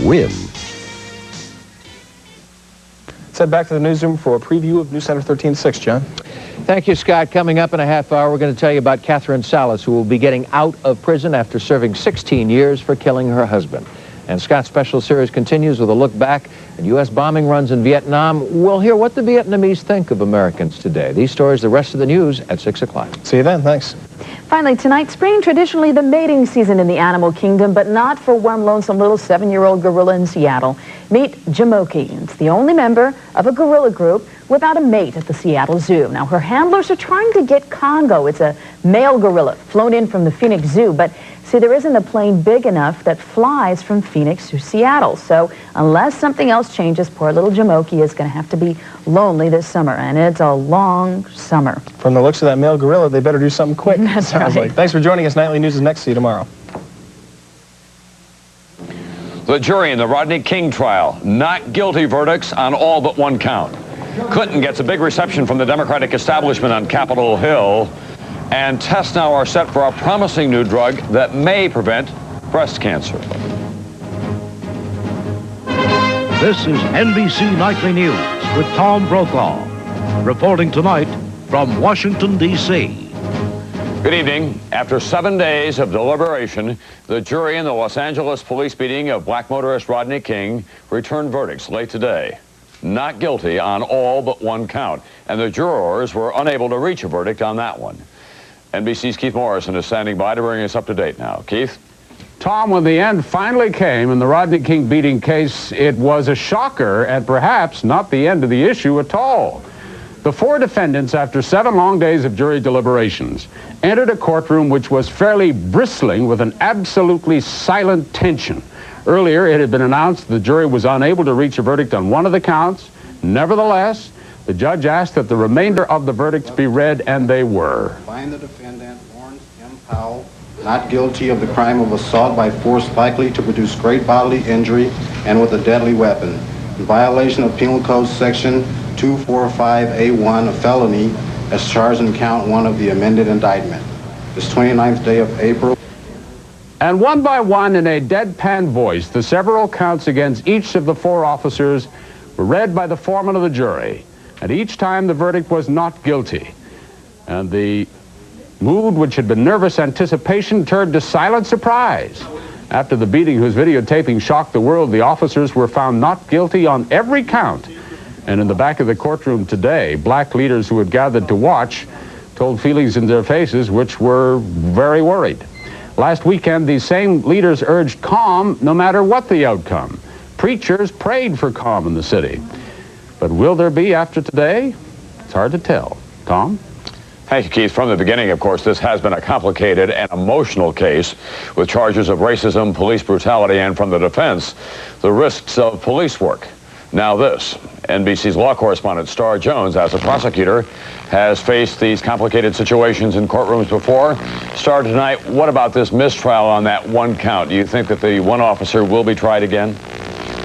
win. Let's head back to the newsroom for a preview of NewsCenter 13.6, John. Thank you, Scott. Coming up in a half hour, we're going to tell you about Catherine Salas, who will be getting out of prison after serving 16 years for killing her husband. And Scott's special series continues with a look back at U.S. bombing runs in Vietnam. We'll hear what the Vietnamese think of Americans today. These stories, the rest of the news at 6 o'clock. See you then. Thanks. Finally, tonight, spring, traditionally the mating season in the animal kingdom, but not for one lonesome little 7-year-old gorilla in Seattle. Meet Jamoki. It's the only member of a gorilla group without a mate at the Seattle Zoo. Now, her handlers are trying to get Congo. It's a male gorilla flown in from the Phoenix Zoo, but see, there isn't a plane big enough that flies from Phoenix to Seattle. So unless something else changes, poor little Jamoki is going to have to be lonely this summer, and it's a long summer. From the looks of that male gorilla, they better do something quick. That's sounds right. like. Thanks for joining us. Nightly News is next. See you tomorrow. The jury in the Rodney King trial, not guilty verdicts on all but one count. Clinton gets a big reception from the Democratic establishment on Capitol Hill, and tests now are set for a promising new drug that may prevent breast cancer. This is NBC Nightly News with Tom Brokaw, reporting tonight from Washington, D.C. Good evening. After 7 days of deliberation, the jury in the Los Angeles police beating of black motorist Rodney King returned verdicts late today. Not guilty on all but one count, and the jurors were unable to reach a verdict on that one. NBC's Keith Morrison is standing by to bring us up to date now. Keith? Tom, when the end finally came in the Rodney King beating case, it was a shocker and perhaps not the end of the issue at all. The 4 defendants, after 7 long days of jury deliberations, entered a courtroom which was fairly bristling with an absolutely silent tension. Earlier, it had been announced the jury was unable to reach a verdict on one of the counts. Nevertheless, the judge asked that the remainder of the verdicts be read, and they were. Find the defendant, Lawrence M. Powell, not guilty of the crime of assault by force likely to produce great bodily injury and with a deadly weapon, in violation of Penal Code Section 245A1, a felony, as charged in Count 1 of the amended indictment. This 29th day of April. And one by one, in a deadpan voice, the several counts against each of the 4 officers were read by the foreman of the jury. And each time the verdict was not guilty. And the mood, which had been nervous anticipation, turned to silent surprise. After the beating whose videotaping shocked the world, the officers were found not guilty on every count. And in the back of the courtroom today, black leaders who had gathered to watch told feelings in their faces which were very worried. Last weekend, these same leaders urged calm no matter what the outcome. Preachers prayed for calm in the city. But will there be after today? It's hard to tell. Tom? Thank you, Keith. From the beginning, of course, this has been a complicated and emotional case with charges of racism, police brutality, and from the defense, the risks of police work. Now this, NBC's law correspondent Star Jones, as a prosecutor, has faced these complicated situations in courtrooms before. Star, tonight, what about this mistrial on that one count? Do you think that the one officer will be tried again?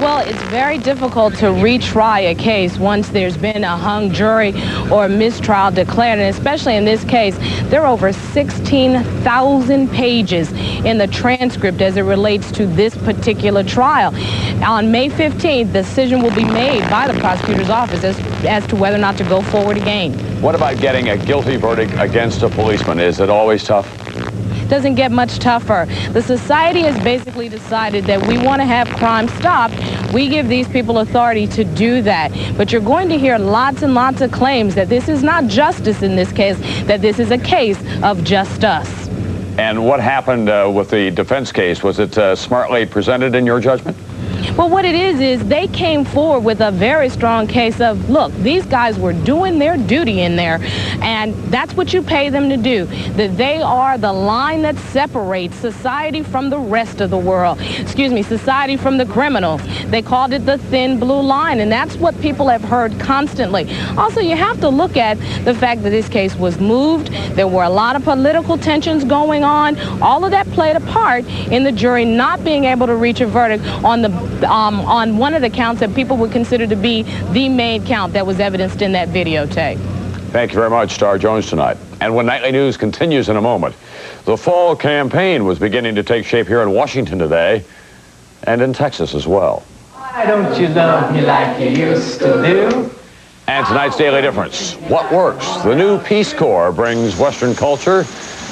Well, it's very difficult to retry a case once there's been a hung jury or a mistrial declared, and especially in this case, there are over 16,000 pages in the transcript as it relates to this particular trial. On May 15th, the decision will be made by the prosecutor's office as to whether or not to go forward again. What about getting a guilty verdict against a policeman? Is it always tough? Doesn't get much tougher. The society has basically decided that we want to have crime stopped. We give these people authority to do that. But you're going to hear lots and lots of claims that this is not justice in this case, that this is a case of just us. And what happened with the defense case? Was it smartly presented in your judgment? Well, what it is they came forward with a very strong case of, look, these guys were doing their duty in there, and that's what you pay them to do, that they are the line that separates society from the rest of the world. Excuse me, society from the criminals. They called it the thin blue line, and that's what people have heard constantly. Also, you have to look at the fact that this case was moved. There were a lot of political tensions going on. All of that played a part in the jury not being able to reach a verdict on one of the counts that people would consider to be the main count that was evidenced in that videotape. Thank you very much, Star Jones, tonight. And when Nightly News continues in a moment, the fall campaign was beginning to take shape here in Washington today. and in Texas as well. Why don't you love me like you used to do? And tonight's Daily Difference. What works? The new Peace Corps brings Western culture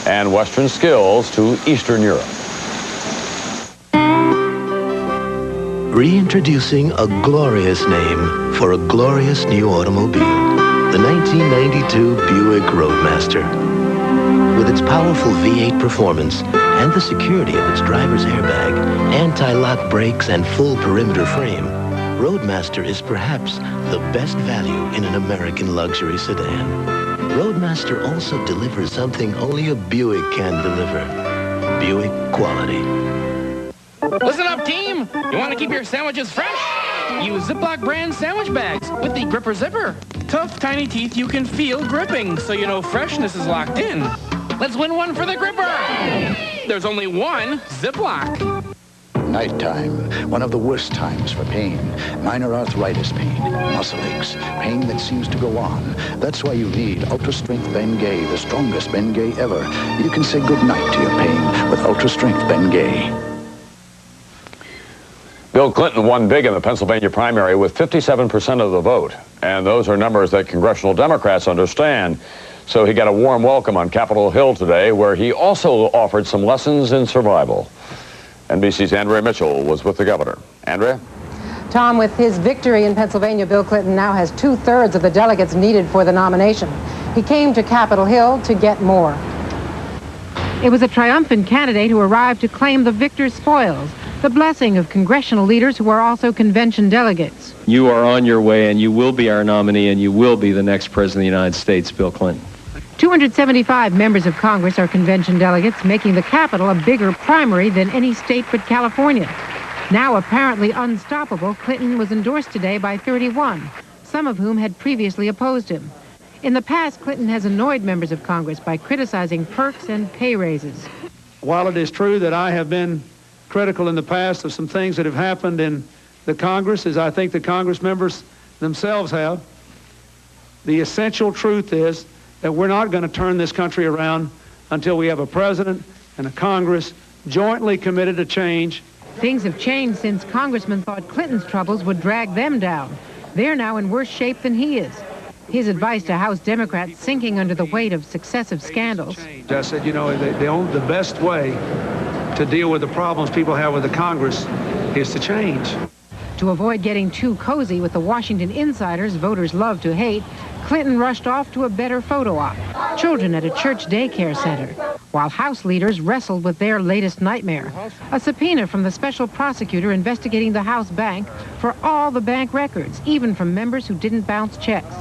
and Western skills to Eastern Europe. Reintroducing a glorious name for a glorious new automobile. The 1992 Buick Roadmaster. With its powerful V8 performance and the security of its driver's airbag, anti-lock brakes, and full perimeter frame, Roadmaster is perhaps the best value in an American luxury sedan. Roadmaster also delivers something only a Buick can deliver. Buick quality. Listen up, team! You want to keep your sandwiches fresh? Use Ziploc brand sandwich bags with the Gripper Zipper. Tough, tiny teeth you can feel gripping, so you know freshness is locked in. Let's win one for the Gripper! There's only one Ziploc. Nighttime, one of the worst times for pain. Minor arthritis pain, muscle aches, pain that seems to go on. That's why you need Ultra Strength Bengay, the strongest Bengay ever. You can say goodnight to your pain with Ultra Strength Bengay. Bill Clinton won big in the Pennsylvania primary with 57% of the vote. And those are numbers that congressional Democrats understand. So he got a warm welcome on Capitol Hill today, where he also offered some lessons in survival. NBC's Andrea Mitchell was with the governor. Andrea? Tom, with his victory in Pennsylvania, Bill Clinton now has 2/3 of the delegates needed for the nomination. He came to Capitol Hill to get more. It was a triumphant candidate who arrived to claim the victor's spoils, the blessing of congressional leaders who are also convention delegates. You are on your way, and you will be our nominee, and you will be the next president of the United States, Bill Clinton. 275 members of Congress are convention delegates, making the Capitol a bigger primary than any state but California. Now apparently unstoppable, Clinton was endorsed today by 31, some of whom had previously opposed him. In the past, Clinton has annoyed members of Congress by criticizing perks and pay raises. While it is true that I have been critical in the past of some things that have happened in the Congress, as I think the Congress members themselves have, the essential truth is that we're not going to turn this country around until we have a president and a Congress jointly committed to change. Things have changed since congressmen thought Clinton's troubles would drag them down. They're now in worse shape than he is. His advice to House Democrats sinking under the weight of successive scandals. I said, you know, the best way to deal with the problems people have with the Congress is to change. To avoid getting too cozy with the Washington insiders voters love to hate, Clinton rushed off to a better photo op. Children at a church daycare center, while House leaders wrestled with their latest nightmare. A subpoena from the special prosecutor investigating the House bank for all the bank records, even from members who didn't bounce checks.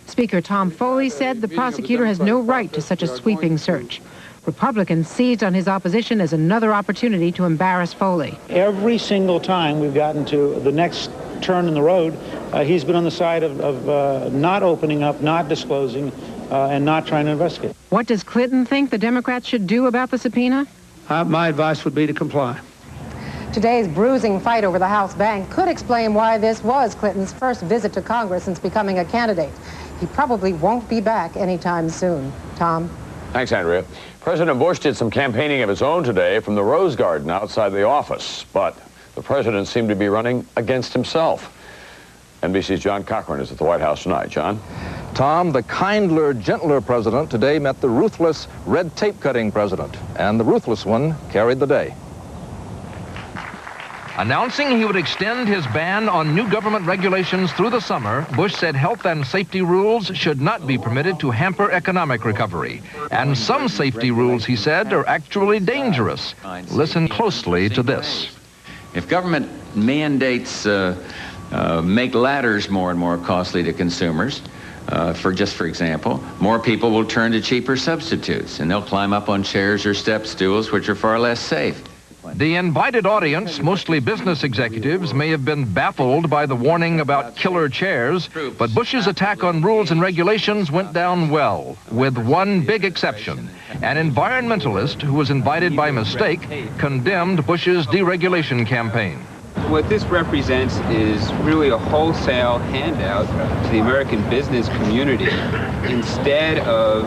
Speaker Tom Foley said the prosecutor has no right to such a sweeping search. Republicans seized on his opposition as another opportunity to embarrass Foley. Every single time we've gotten to the next turn in the road, he's been on the side of not opening up, not disclosing, and not trying to investigate. What does Clinton think the Democrats should do about the subpoena? My advice would be to comply. Today's bruising fight over the House bank could explain why this was Clinton's first visit to Congress since becoming a candidate. He probably won't be back anytime soon. Tom? Thanks, Andrea. President Bush did some campaigning of his own today from the Rose Garden outside the office, but the president seemed to be running against himself. NBC's John Cochran is at the White House tonight. John? Tom, the kindler, gentler president today met the ruthless, red tape-cutting president, and the ruthless one carried the day. Announcing he would extend his ban on new government regulations through the summer, Bush said health and safety rules should not be permitted to hamper economic recovery. And some safety rules, he said, are actually dangerous. Listen closely to this. If government mandates make ladders more and more costly to consumers, for example, more people will turn to cheaper substitutes, and they'll climb up on chairs or step stools, which are far less safe. The invited audience, mostly business executives, may have been baffled by the warning about killer chairs, but Bush's attack on rules and regulations went down well, with one big exception. An environmentalist who was invited by mistake condemned Bush's deregulation campaign. What this represents is really a wholesale handout to the American business community instead of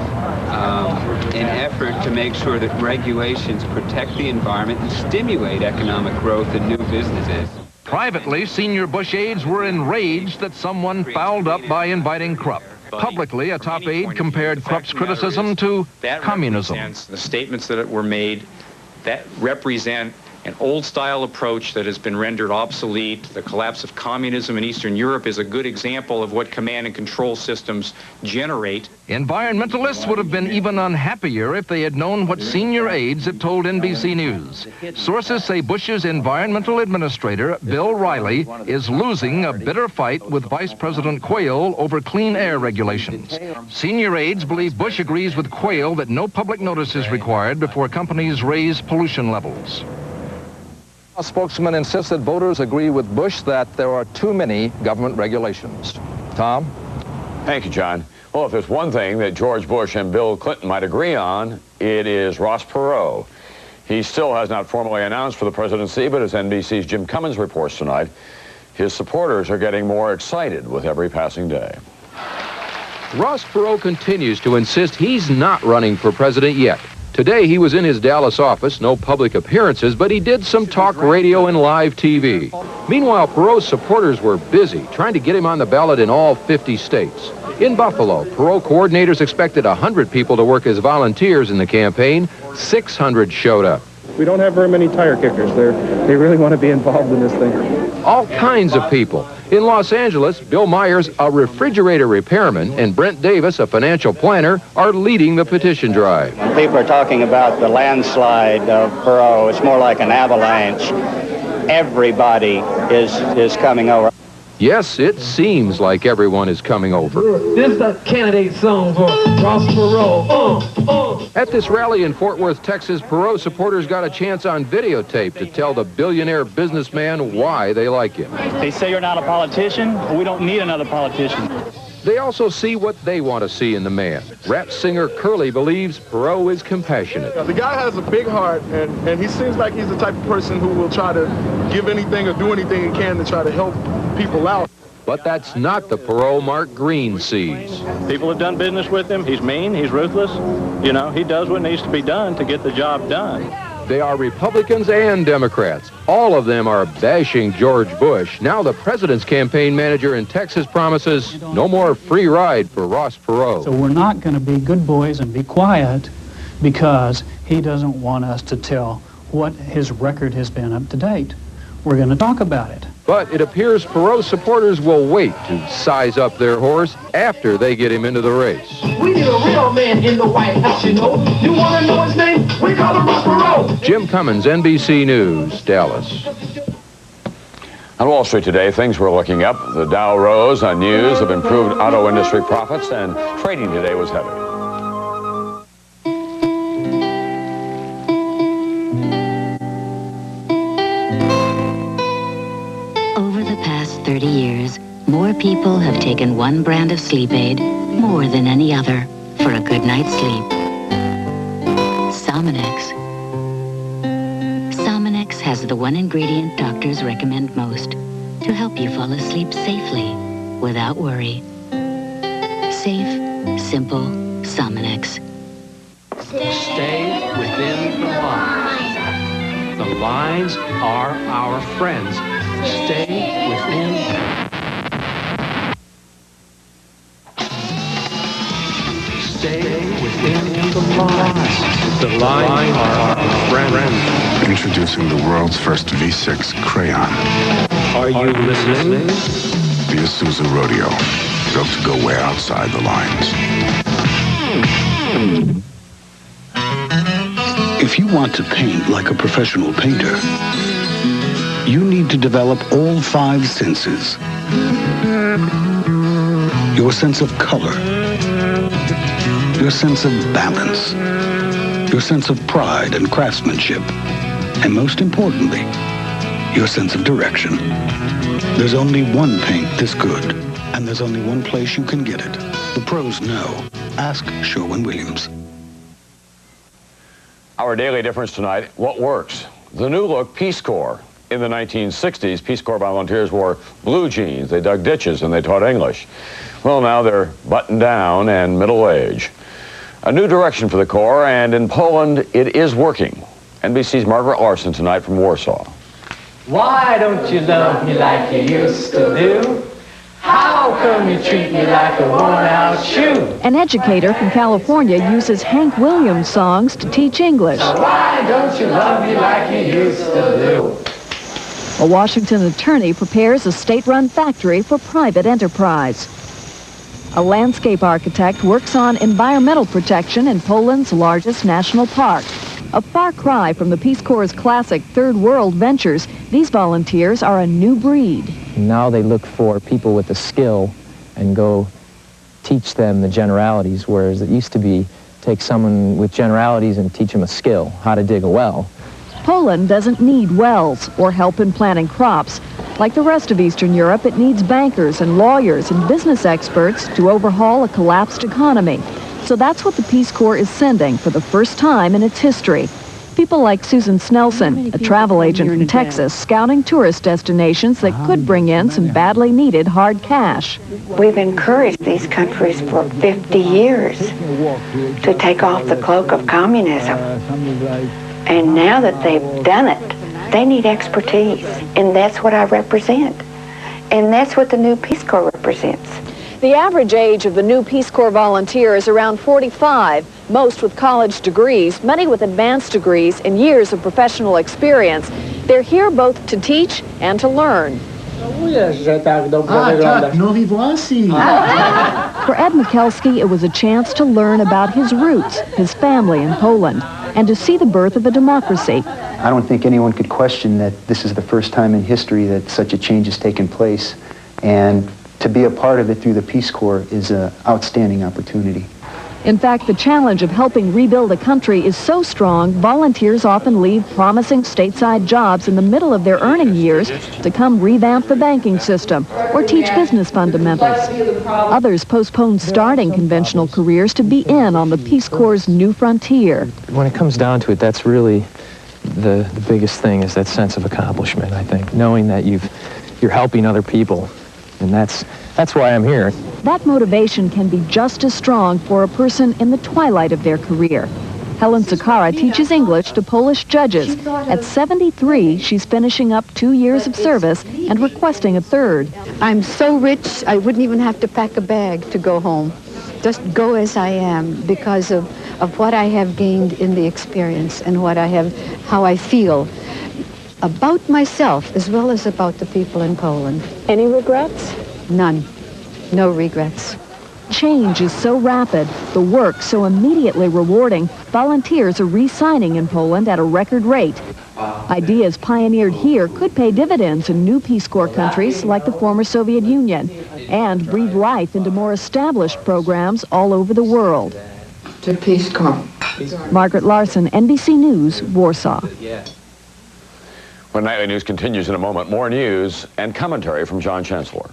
an effort to make sure that regulations protect the environment and stimulate economic growth and new businesses. Privately, senior Bush aides were enraged that someone fouled up by inviting Krupp. Publicly, a top aide compared Krupp's criticism to communism. The statements that were made that represent an old-style approach that has been rendered obsolete. The collapse of communism in Eastern Europe is a good example of what command and control systems generate. Environmentalists would have been even unhappier if they had known what senior aides had told NBC News. Sources say Bush's environmental administrator, Bill Riley, is losing a bitter fight with Vice President Quayle over clean air regulations. Senior aides believe Bush agrees with Quayle that no public notice is required before companies raise pollution levels. A spokesman insists that voters agree with Bush that there are too many government regulations. Tom? Thank you, John. Well, if there's one thing that George Bush and Bill Clinton might agree on, it is Ross Perot. He still has not formally announced for the presidency, but as NBC's Jim Cummins reports tonight, his supporters are getting more excited with every passing day. Ross Perot continues to insist he's not running for president yet. Today, he was in his Dallas office, no public appearances, but he did some talk radio and live TV. Meanwhile, Perot's supporters were busy trying to get him on the ballot in all 50 states. In Buffalo, Perot coordinators expected 100 people to work as volunteers in the campaign. 600 showed up. We don't have very many tire kickers. They really want to be involved in this thing. All kinds of people. In Los Angeles, Bill Myers, a refrigerator repairman, and Brent Davis, a financial planner, are leading the petition drive. When people are talking about the landslide of Perot, it's more like an avalanche. Everybody is coming over. Yes, it seems like everyone is coming over. This is the candidate song for Ross Perot. At this rally in Fort Worth, Texas, Perot supporters got a chance on videotape to tell the billionaire businessman why they like him. They say you're not a politician, but we don't need another politician. They also see what they want to see in the man. Rap singer Curly believes Perot is compassionate. The guy has a big heart, and he seems like he's the type of person who will try to give anything or do anything he can to try to help people out. But that's not the Perot Mark Green sees. People have done business with him. He's mean. He's ruthless. You know, he does what needs to be done to get the job done. They are Republicans and Democrats. All of them are bashing George Bush. Now the president's campaign manager in Texas promises no more free ride for Ross Perot. So we're not going to be good boys and be quiet because he doesn't want us to tell what his record has been up to date. We're going to talk about it. But it appears Perot supporters will wait to size up their horse after they get him into the race. We need a real man in the White House, you know. You want to know his name? We call him Ross Perot. Jim Cummins, NBC News, Dallas. On Wall Street today, things were looking up. The Dow rose on news of improved auto industry profits, and trading today was heavy. Over the past 30 years, more people have taken one brand of sleep aid more than any other for a good night's sleep. Sominex. Sominex has the one ingredient doctors recommend most to help you fall asleep safely without worry. Safe, simple Sominex. Stay within the lines. The lines are our friends. Stay within. Stay within the lines. The lines are our friends. Introducing the world's first V6 crayon. Are you listening? The Isuzu Rodeo, built to go way outside the lines. If you want to paint like a professional painter, you need to develop all 5 senses. Your sense of color, your sense of balance, your sense of pride and craftsmanship, and most importantly, your sense of direction. There's only one paint this good, and there's only one place you can get it. The pros know. Ask Sherwin-Williams. Our daily difference tonight, what works? The new look Peace Corps. In the 1960s, Peace Corps volunteers wore blue jeans, they dug ditches, and they taught English. Well, now they're buttoned down and middle age. A new direction for the Corps, and in Poland, it is working. NBC's Margaret Larson tonight from Warsaw. Why don't you love me like you used to do? How come you treat me like a worn-out shoe? An educator from California uses Hank Williams songs to teach English. Why don't you love me like you used to do? A Washington attorney prepares a state-run factory for private enterprise. A landscape architect works on environmental protection in Poland's largest national park. A far cry from the Peace Corps' classic third world ventures, these volunteers are a new breed. Now they look for people with a skill and go teach them the generalities, whereas it used to be take someone with generalities and teach them a skill, how to dig a well. Poland doesn't need wells or help in planting crops. Like the rest of Eastern Europe, it needs bankers and lawyers and business experts to overhaul a collapsed economy. So that's what the Peace Corps is sending for the first time in its history. People like Susan Snelson, a travel agent from Texas, scouting tourist destinations that could bring in some badly needed hard cash. We've encouraged these countries for 50 years to take off the cloak of communism. And now that they've done it, they need expertise. And that's what I represent. And that's what the new Peace Corps represents. The average age of the new Peace Corps volunteer is around 45, most with college degrees, many with advanced degrees and years of professional experience. They're here both to teach and to learn. For Ed Mikelski, it was a chance to learn about his roots, his family in Poland, and to see the birth of a democracy. I don't think anyone could question that this is the first time in history that such a change has taken place, and to be a part of it through the Peace Corps is an outstanding opportunity. In fact, the challenge of helping rebuild a country is so strong, volunteers often leave promising stateside jobs in the middle of their earning years to come revamp the banking system or teach business fundamentals. Others postpone starting conventional careers to be in on the Peace Corps' new frontier. When it comes down to it, that's really the biggest thing, is that sense of accomplishment, I think. Knowing that you're helping other people, and that's why I'm here. That motivation can be just as strong for a person in the twilight of their career. Helen Sakara teaches English to Polish judges. At 73, she's finishing up 2 years of service and requesting a third. I'm so rich, I wouldn't even have to pack a bag to go home. Just go as I am because of what I have gained in the experience and how I feel about myself as well as about the people in Poland. Any regrets? None. No regrets. Change is so rapid, the work so immediately rewarding, volunteers are re-signing in Poland at a record rate. Ideas pioneered here could pay dividends in new Peace Corps countries like the former Soviet Union and breathe life into more established programs all over the world. To Peace Corps. Margaret Larson, NBC News, Warsaw. When Nightly News continues in a moment, more news and commentary from John Chancellor.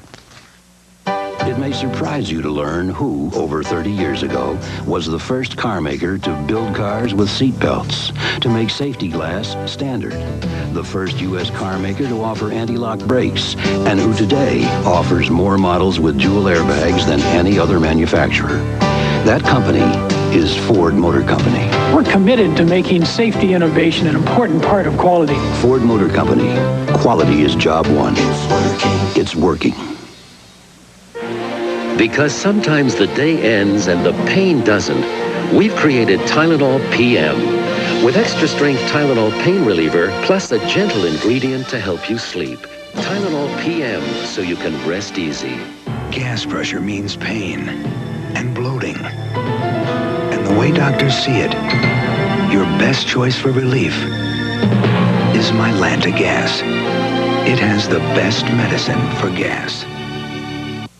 It may surprise you to learn who, over 30 years ago, was the first car maker to build cars with seat belts, to make safety glass standard, the first U.S. car maker to offer anti-lock brakes, and who today offers more models with dual airbags than any other manufacturer. That company is Ford Motor Company. We're committed to making safety innovation an important part of quality. Ford Motor Company. Quality is job one. It's working. Because sometimes the day ends and the pain doesn't, we've created Tylenol PM. With extra strength Tylenol pain reliever, plus a gentle ingredient to help you sleep. Tylenol PM, so you can rest easy. Gas pressure means pain and bloating. And the way doctors see it, your best choice for relief is Mylanta gas. It has the best medicine for gas.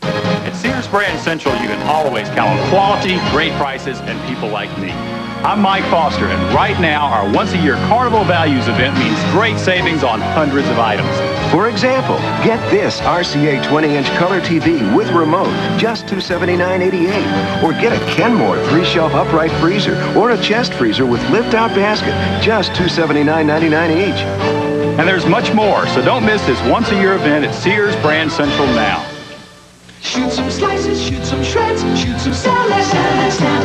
At Sears Brand Central, you can always count on quality, great prices, and people like me. I'm Mike Foster, and right now, our once-a-year Carnival Values event means great savings on hundreds of items. For example, get this RCA 20-inch color TV with remote, just $279.88. Or get a Kenmore 3-shelf upright freezer or a chest freezer with lift-out basket, just $279.99 each. And there's much more, so don't miss this once-a-year event at Sears Brand Central now. Shoot some slices, shoot some shreds, shoot some salad,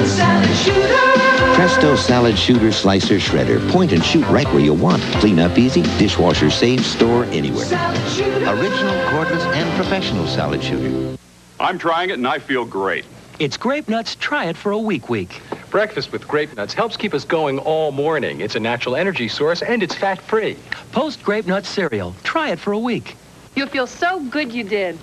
Saladshooter. Presto Saladshooter Slicer Shredder. Point and shoot right where you want. Clean up easy, dishwasher safe, store anywhere. Original, cordless, and professional Saladshooter. I'm trying it and I feel great. It's Grape-Nuts. Try it for a week. Breakfast with Grape-Nuts helps keep us going all morning. It's a natural energy source and it's fat-free. Post Grape-Nuts cereal. Try it for a week. You'll feel so good you did.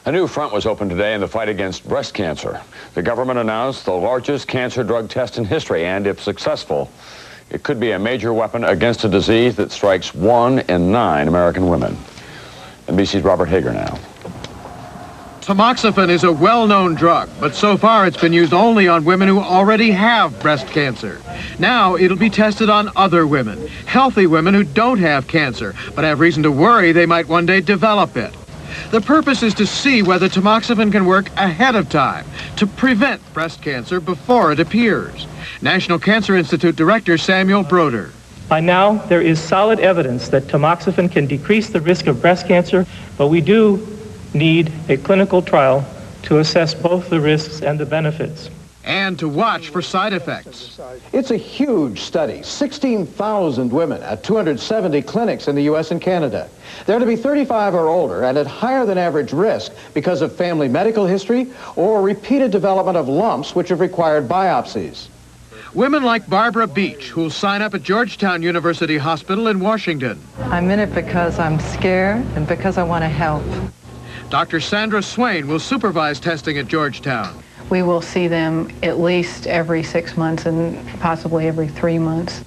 A new front was opened today in the fight against breast cancer. The government announced the largest cancer drug test in history, and if successful, it could be a major weapon against a disease that strikes 1 in 9 American women. NBC's Robert Hager now. Tamoxifen is a well-known drug, but so far it's been used only on women who already have breast cancer. Now it'll be tested on other women, healthy women who don't have cancer, but have reason to worry they might one day develop it. The purpose is to see whether tamoxifen can work ahead of time to prevent breast cancer before it appears. National Cancer Institute Director Samuel Broder. By now, there is solid evidence that tamoxifen can decrease the risk of breast cancer, but we do need a clinical trial to assess both the risks and the benefits. And to watch for side effects. It's a huge study, 16,000 women at 270 clinics in the U.S. and Canada. They're to be 35 or older and at higher than average risk because of family medical history or repeated development of lumps which have required biopsies. Women like Barbara Beach, who'll sign up at Georgetown University Hospital in Washington. I'm in it because I'm scared and because I want to help. Dr. Sandra Swain will supervise testing at Georgetown. We will see them at least every 6 months and possibly every 3 months.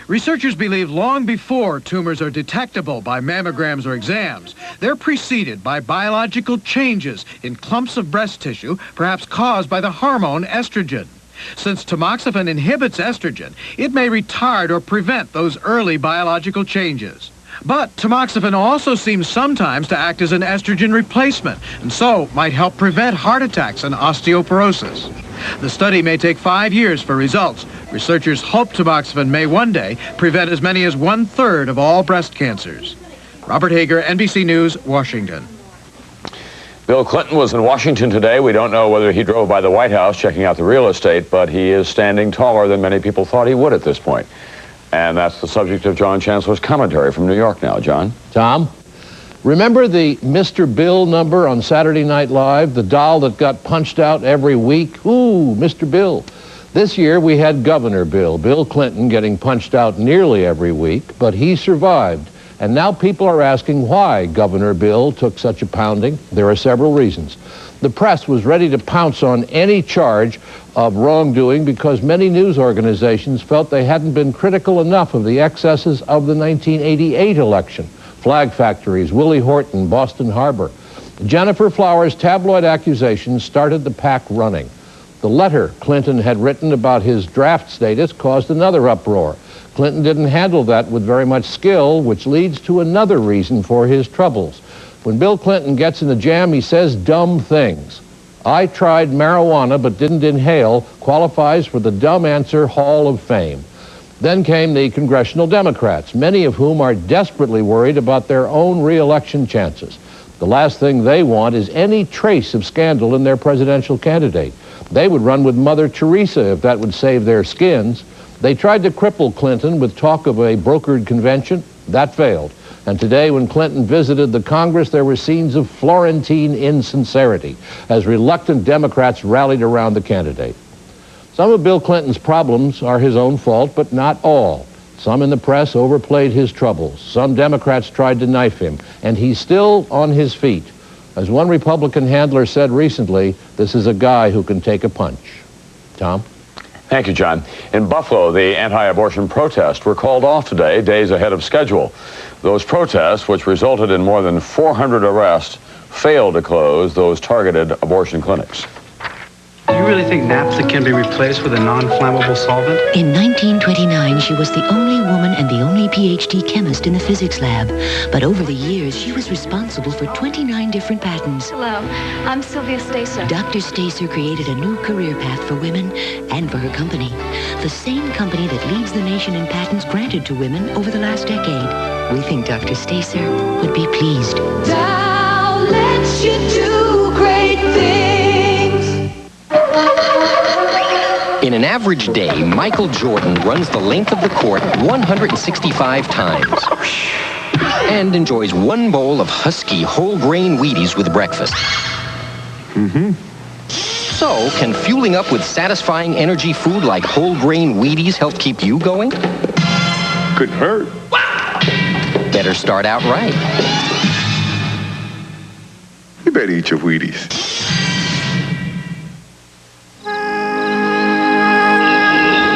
Researchers believe long before tumors are detectable by mammograms or exams, they're preceded by biological changes in clumps of breast tissue, perhaps caused by the hormone estrogen. Since tamoxifen inhibits estrogen, it may retard or prevent those early biological changes. But tamoxifen also seems sometimes to act as an estrogen replacement, and so might help prevent heart attacks and osteoporosis. The study may take 5 years for results. Researchers hope tamoxifen may one day prevent as many as 1/3 of all breast cancers. Robert Hager, NBC News, Washington. Bill Clinton was in Washington today. We don't know whether he drove by the White House checking out the real estate, but he is standing taller than many people thought he would at this point. And that's the subject of John Chancellor's commentary from New York now. John? Tom, remember the Mr. Bill number on Saturday Night Live? The doll that got punched out every week? Ooh, Mr. Bill. This year we had Governor Bill, Bill Clinton, getting punched out nearly every week, but he survived. And now people are asking why Governor Bill took such a pounding. There are several reasons. The press was ready to pounce on any charge of wrongdoing because many news organizations felt they hadn't been critical enough of the excesses of the 1988 election. Flag factories, Willie Horton, Boston Harbor. Jennifer Flowers' tabloid accusations started the pack running. The letter Clinton had written about his draft status caused another uproar. Clinton didn't handle that with very much skill, which leads to another reason for his troubles. When Bill Clinton gets in a jam, he says dumb things. I tried marijuana but didn't inhale qualifies for the Dumb Answer Hall of Fame. Then came the congressional Democrats, many of whom are desperately worried about their own re-election chances. The last thing they want is any trace of scandal in their presidential candidate. They would run with Mother Teresa if that would save their skins. They tried to cripple Clinton with talk of a brokered convention. That failed. And today, when Clinton visited the Congress, there were scenes of Florentine insincerity as reluctant Democrats rallied around the candidate. Some of Bill Clinton's problems are his own fault, but not all. Some in the press overplayed his troubles. Some Democrats tried to knife him, and he's still on his feet. As one Republican handler said recently, this is a guy who can take a punch. Tom? Thank you, John. In Buffalo, the anti-abortion protests were called off today, days ahead of schedule. Those protests, which resulted in more than 400 arrests, failed to close those targeted abortion clinics. You really think naphtha can be replaced with a non-flammable solvent? In 1929, she was the only woman and the only PhD chemist in the physics lab. But over the years, she was responsible for 29 different patents. Hello, I'm Sylvia Stacer. Dr. Stacer created a new career path for women and for her company. The same company that leads the nation in patents granted to women over the last decade. We think Dr. Stacer would be pleased. Dow lets you do great things. In an average day, Michael Jordan runs the length of the court 165 times and enjoys one bowl of husky whole-grain Wheaties with breakfast. So, can fueling up with satisfying energy food like whole-grain Wheaties help keep you going? Couldn't hurt. Better start out right. You better eat your Wheaties.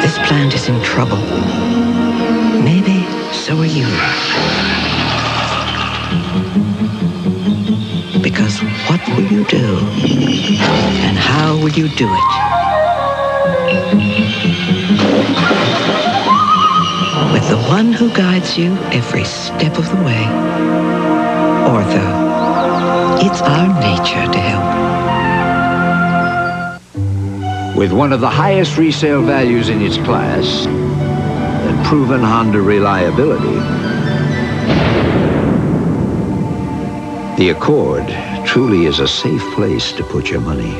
This plant is in trouble. Maybe so are you. Because what will you do? And how will you do it? With the one who guides you every step of the way. Ortho. It's our nature to help. With one of the highest resale values in its class and proven Honda reliability, the Accord truly is a safe place to put your money.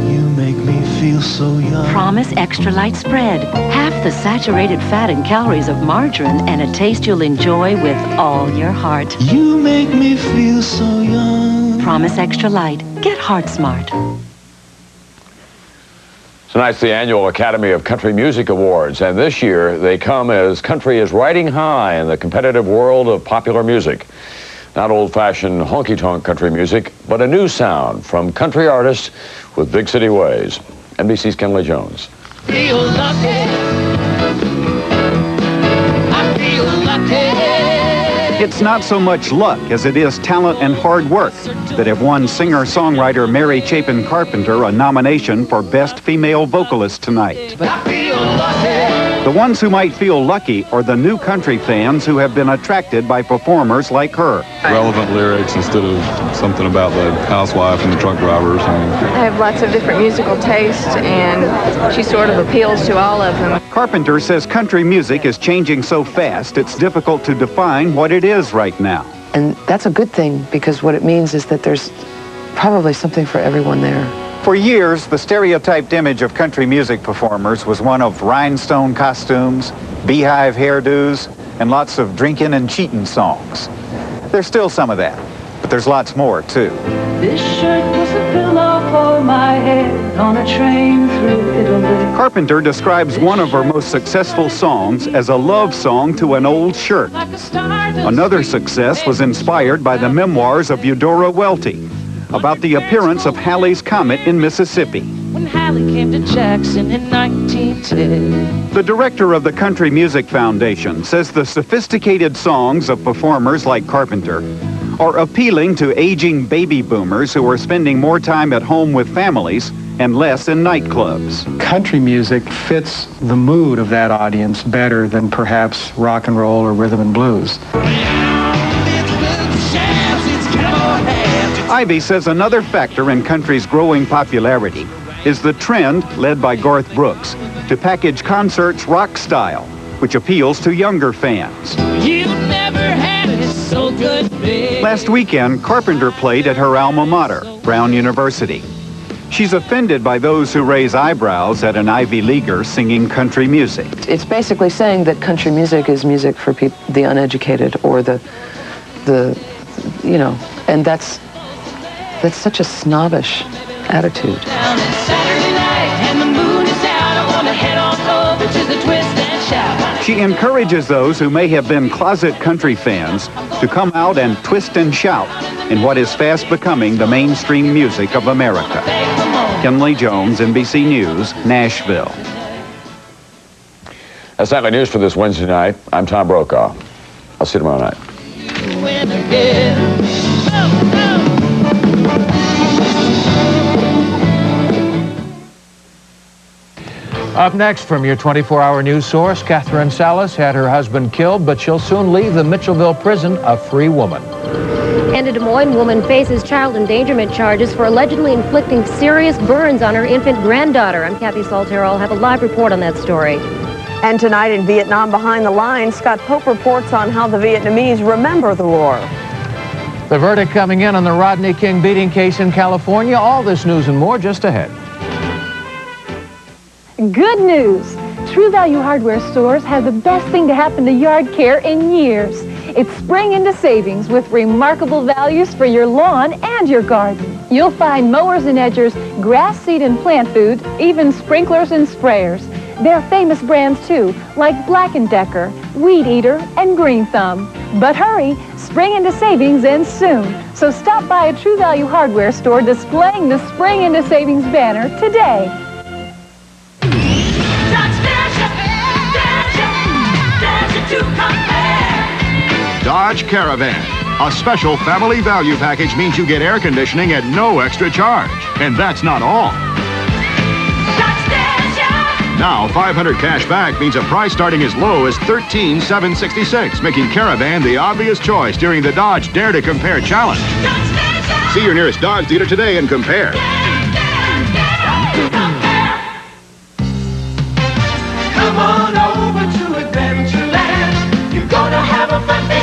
You make me feel so young. Promise Extra Light Spread. Half the saturated fat and calories of margarine and a taste you'll enjoy with all your heart. You make me feel so young. Promise Extra Light. Get heart smart. Tonight's the annual Academy of Country Music Awards, and this year they come as country is riding high in the competitive world of popular music. Not old-fashioned honky-tonk country music, but a new sound from country artists with big city ways. NBC's Kenley Jones. Feel lucky. I feel lucky. It's not so much luck as it is talent and hard work that have won singer-songwriter Mary Chapin Carpenter a nomination for Best Female Vocalist tonight. I feel lucky. The ones who might feel lucky are the new country fans who have been attracted by performers like her. Relevant lyrics instead of something about the housewife and the truck drivers. I have lots of different musical tastes, and she sort of appeals to all of them. Carpenter says country music is changing so fast it's difficult to define what it is right now. And that's a good thing, because what it means is that there's probably something for everyone there. For years, the stereotyped image of country music performers was one of rhinestone costumes, beehive hairdos, and lots of drinking and cheating songs. There's still some of that, but there's lots more, too. This shirt was a pillow for my head on a train through Italy. Carpenter describes one of her most successful songs as a love song to an old shirt. Another success was inspired by the memoirs of Eudora Welty about the appearance of Halley's Comet in Mississippi. When Halley came to Jackson in 1910. The director of the Country Music Foundation says the sophisticated songs of performers like Carpenter are appealing to aging baby boomers who are spending more time at home with families and less in nightclubs. Country music fits the mood of that audience better than perhaps rock and roll or rhythm and blues. Ivy says another factor in country's growing popularity is the trend, led by Garth Brooks, to package concerts rock style, which appeals to younger fans. You never had it so good, babe. Last weekend, Carpenter played at her alma mater, Brown University. She's offended by those who raise eyebrows at an Ivy Leaguer singing country music. It's basically saying that country music is music for the uneducated, or the and that's such a snobbish attitude. She encourages those who may have been closet country fans to come out and twist and shout in what is fast becoming the mainstream music of America. Kenley Jones, NBC News, Nashville. That's Nightly News for this Wednesday night. I'm Tom Brokaw. I'll see you tomorrow night. Up next from your 24-hour news source, Catherine Salas had her husband killed, but she'll soon leave the Mitchellville prison a free woman. And a Des Moines woman faces child endangerment charges for allegedly inflicting serious burns on her infant granddaughter. I'm Kathy Salter. I'll have a live report on that story. And tonight in Vietnam Behind the Lines, Scott Pope reports on how the Vietnamese remember the war. The verdict coming in on the Rodney King beating case in California. All this news and more just ahead. Good news! True Value Hardware stores have the best thing to happen to yard care in years. It's spring into savings with remarkable values for your lawn and your garden. You'll find mowers and edgers, grass seed and plant food, even sprinklers and sprayers. They're famous brands too, like Black & Decker, Weed Eater, and Green Thumb. But hurry, spring into savings ends soon. So stop by a True Value Hardware store displaying the Spring into Savings banner today. Dodge Caravan. A special family value package means you get air conditioning at no extra charge. And that's not all. Now, $500 cash back means a price starting as low as $13,766, making Caravan the obvious choice during the Dodge Dare to Compare Challenge. See your nearest Dodge dealer today and compare. Come on over to Adventureland. You're gonna have a fun day.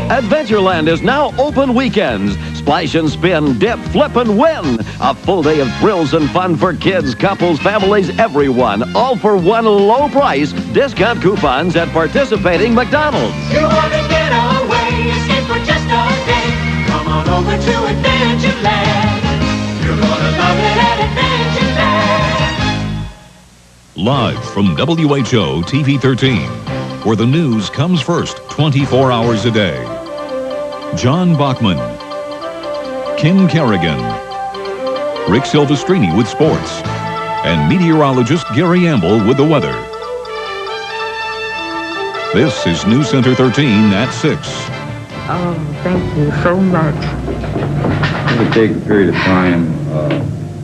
Adventureland is now open weekends. Splash and spin, dip, flip, and win. A full day of thrills and fun for kids, couples, families, everyone. All for one low price. Discount coupons at participating McDonald's. You wanna get away, escape for just a day. Come on over to Adventureland. You're gonna love it at Adventureland. Live from WHO TV 13, where the news comes first 24 hours a day. John Bachman, Kim Kerrigan, Rick Silvestrini with sports, and meteorologist Gary Amble with the weather. This is NewsCenter 13 at 6. Oh, thank you so much. It would take a period of time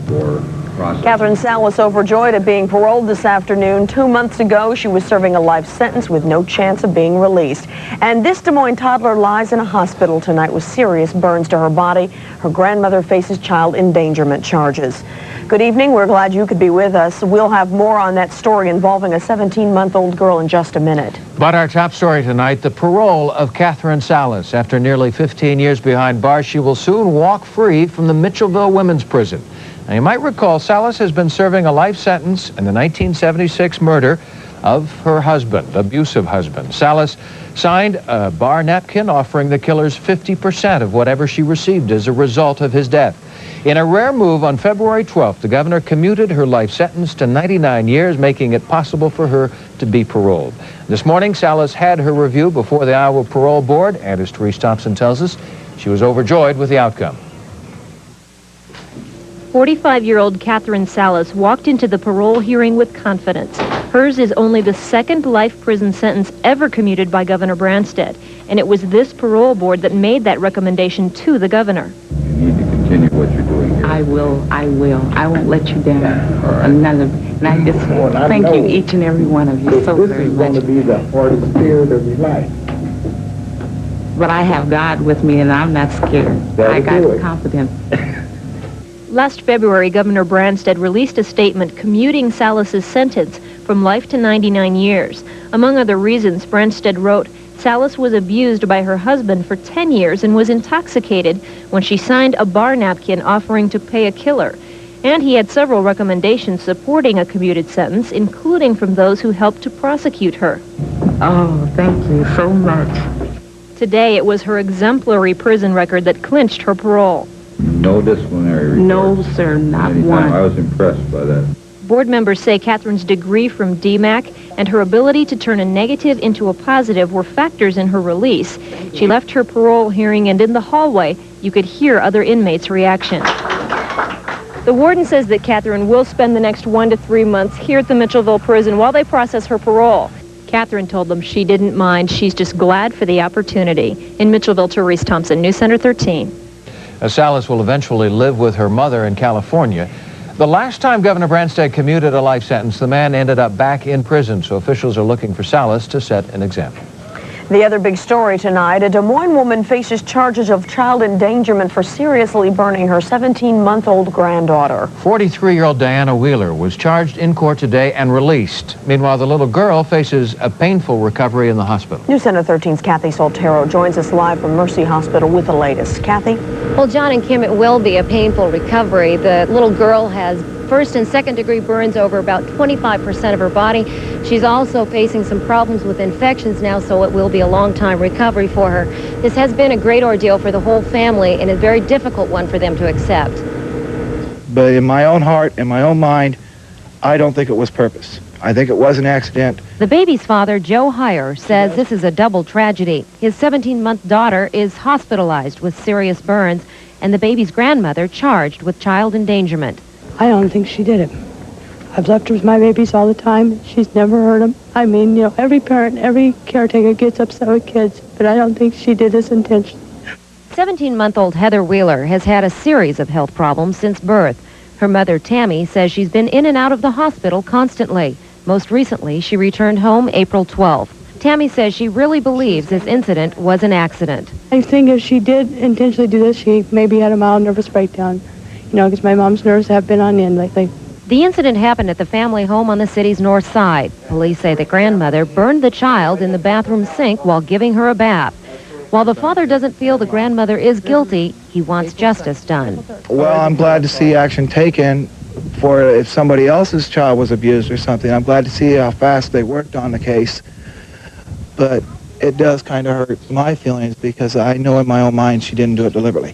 for process. Catherine Salas overjoyed at being paroled this afternoon. 2 months ago, she was serving a life sentence with no chance of being released. And this Des Moines toddler lies in a hospital tonight with serious burns to her body. Her grandmother faces child endangerment charges. Good evening. We're glad you could be with us. We'll have more on that story involving a 17-month-old girl in just a minute. But our top story tonight, the parole of Catherine Salas. After nearly 15 years behind bars, she will soon walk free from the Mitchellville Women's Prison. Now, you might recall Salas has been serving a life sentence in the 1976 murder of her husband, abusive husband. Salas signed a bar napkin offering the killers 50% of whatever she received as a result of his death. In a rare move, on February 12th, the governor commuted her life sentence to 99 years, making it possible for her to be paroled. This morning, Salas had her review before the Iowa Parole Board, and as Therese Thompson tells us, she was overjoyed with the outcome. 45-year-old Catherine Salas walked into the parole hearing with confidence. Hers is only the second life prison sentence ever commuted by Governor Branstad, and it was this parole board that made that recommendation to the governor. You need to continue what you're doing here. I will. I won't let you down. Right. And I just thank you, each and every one of you, so very much. This is going to be the hardest period of your life. But I have God with me, and I'm not scared. I got confidence. Last February, Governor Branstad released a statement commuting Salas's sentence from life to 99 years. Among other reasons, Branstad wrote, Salas was abused by her husband for 10 years and was intoxicated when she signed a bar napkin offering to pay a killer. And he had several recommendations supporting a commuted sentence, including from those who helped to prosecute her. Oh, thank you so much. Today, it was her exemplary prison record that clinched her parole. No disciplinary record. No, sir, not one. I was impressed by that. Board members say Catherine's degree from DMAC and her ability to turn a negative into a positive were factors in her release. She left her parole hearing, and in the hallway, you could hear other inmates' reaction. The warden says that Catherine will spend the next 1 to 3 months here at the Mitchellville prison while they process her parole. Catherine told them she didn't mind. She's just glad for the opportunity. In Mitchellville, Therese Thompson, NewsCenter 13. Salas will eventually live with her mother in California. The last time Governor Branstad commuted a life sentence, the man ended up back in prison, so officials are looking for Salas to set an example. The other big story tonight, a Des Moines woman faces charges of child endangerment for seriously burning her 17-month-old granddaughter. 43-year-old Diana Wheeler was charged in court today and released. Meanwhile, the little girl faces a painful recovery in the hospital. NewsCenter 13's Kathy Soltero joins us live from Mercy Hospital with the latest. Kathy? Well, John and Kim, it will be a painful recovery. The little girl has first and second degree burns over about 25% of her body. She's also facing some problems with infections now, so it will be a long time recovery for her. This has been a great ordeal for the whole family and a very difficult one for them to accept. But in my own heart, in my own mind, I don't think it was purpose. I think it was an accident. The baby's father, Joe Heyer, says this is a double tragedy. His 17-month daughter is hospitalized with serious burns, and the baby's grandmother charged with child endangerment. I don't think she did it. I've left her with my babies all the time. She's never hurt them. I mean, you know, every parent, every caretaker gets upset with kids, but I don't think she did this intentionally. 17-month-old Heather Wheeler has had a series of health problems since birth. Her mother, Tammy, says she's been in and out of the hospital constantly. Most recently, she returned home April 12th. Tammy says she really believes this incident was an accident. I think if she did intentionally do this, she maybe had a mild nervous breakdown. You know, because my mom's nerves have been on end lately. The incident happened at the family home on the city's north side. Police say the grandmother burned the child in the bathroom sink while giving her a bath. While the father doesn't feel the grandmother is guilty, he wants justice done. Well, I'm glad to see action taken for if somebody else's child was abused or something. I'm glad to see how fast they worked on the case. But it does kind of hurt my feelings because I know in my own mind she didn't do it deliberately.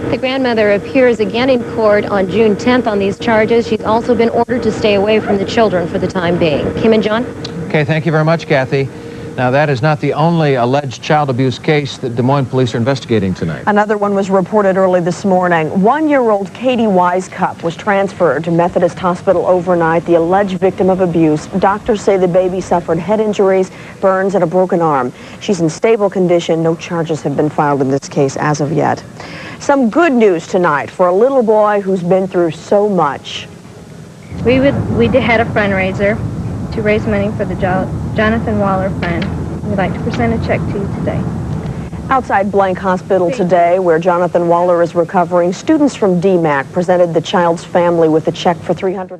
The grandmother appears again in court on June 10th on these charges. She's also been ordered to stay away from the children for the time being. Kim and John? Okay, thank you very much, Kathy. Now, that is not the only alleged child abuse case that Des Moines police are investigating tonight. Another one was reported early this morning. 1-year-old Katie Wisecup was transferred to Methodist Hospital overnight, the alleged victim of abuse. Doctors say the baby suffered head injuries, burns, and a broken arm. She's in stable condition. No charges have been filed in this case as of yet. Some good news tonight for a little boy who's been through so much. We had a fundraiser to raise money for the Jonathan Waller Fund. We'd like to present a check to you today. Outside Blank Hospital today, where Jonathan Waller is recovering, students from DMAC presented the child's family with a check for $300.